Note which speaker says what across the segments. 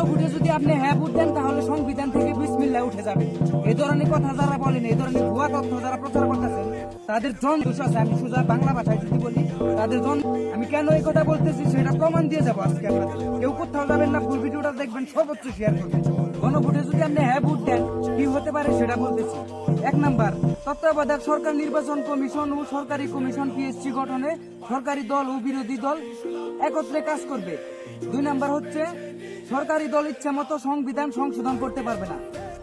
Speaker 1: গণভোটে যদি আপনি হ্যাঁ ভোট দেন তাহলে সংবিধান থেকে বিসমিল্লাহ উঠে যাবে। এই ধরনের কথা যারা বলেন, এই ধরনের ভুয়া তথ্য যারা প্রচার করতেছেন তাদের জন দোষ আছে। আমি সোজা বাংলা ভাষায় যদি বলি, তাদের জন। আমি কেন এই কথা বলতেছি সেটা প্রমাণ দিয়ে যাবো আজকে আপনাদের। কেউ কোথাও যাবেন না, ফুল ভিডিওটা দেখবেন, সর্বোচ্চ শেয়ার করবেন। গণভোটে যদি আপনি হ্যাঁ ভোট দেন কি হতে পারে সেটা বলতেছি। 1 নাম্বার, তত্ত্বাবধায়ক সরকার নির্বাচন কমিশন ও সরকারি কমিশন পিএসসি গঠনে সরকারি দল ও বিরোধী দল একত্রে কাজ করবে। 2 নাম্বার হচ্ছে সরকারি দল ইচ্ছা মতো সংবিধান সংশোধন করতে পারবে না।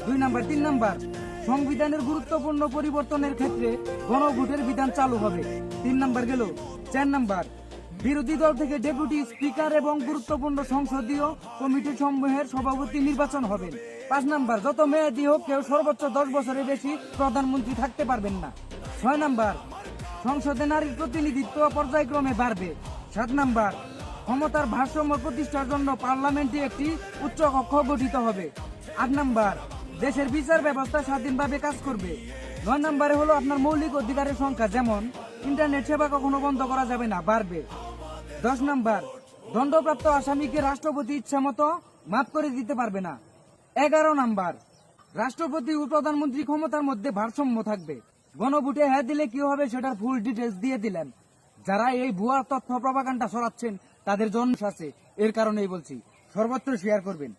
Speaker 1: 2 নাম্বার। 3 নাম্বার, সংবিধানের গুরুত্বপূর্ণ পরিবর্তনের ক্ষেত্রে গণভোটের বিধান চালু হবে। 3 নাম্বার গেল। 4 নাম্বার, বিরোধী দল থেকে ডেপুটি স্পিকার এবং গুরুত্বপূর্ণ সংসদীয় কমিটি সমূহের সভাপতি নির্বাচন হবেন। 5 নাম্বার, যত মেয়াদী হোক কেউ সর্বোচ্চ 10 বছরের বেশি প্রধানমন্ত্রী থাকতে পারবেন না। 6 নাম্বার, সংসদে নারীর প্রতিনিধিত্ব পর্যায়ক্রমে বাড়বে। 7 নাম্বার, ক্ষমতার ভারসাম্য প্রতিষ্ঠার জন্য পার্লামেন্টে একটি উচ্চ কক্ষ গঠিত হবে। 8 নাম্বার, দেশের বিচার ব্যবস্থা স্বাধীনভাবে কাজ করবে। 9 নাম্বারে হলো আপনার মৌলিক অধিকারের সংখ্যা, যেমন ইন্টারনেট সেবা কখনো বন্ধ করা যাবে না, বাড়বে। 10 নাম্বার, দণ্ডপ্রাপ্ত আসামিকে রাষ্ট্রপতি ইচ্ছা মতো মাফ করে দিতে পারবে না। 11 নাম্বার, রাষ্ট্রপতি ও প্রধানমন্ত্রী ক্ষমতার মধ্যে ভারসাম্য থাকবে। গণভোটে হ্যাঁ দিলে কি হবে সেটার ফুল ডিটেলস দিয়ে দিলেন। যারা এই ভুয়া তথ্য প্রপাগান্ডা ছড়াচ্ছেন তাদের জন্ম আছে, এর কারণেই বলছি সর্বত্র শেয়ার করবেন।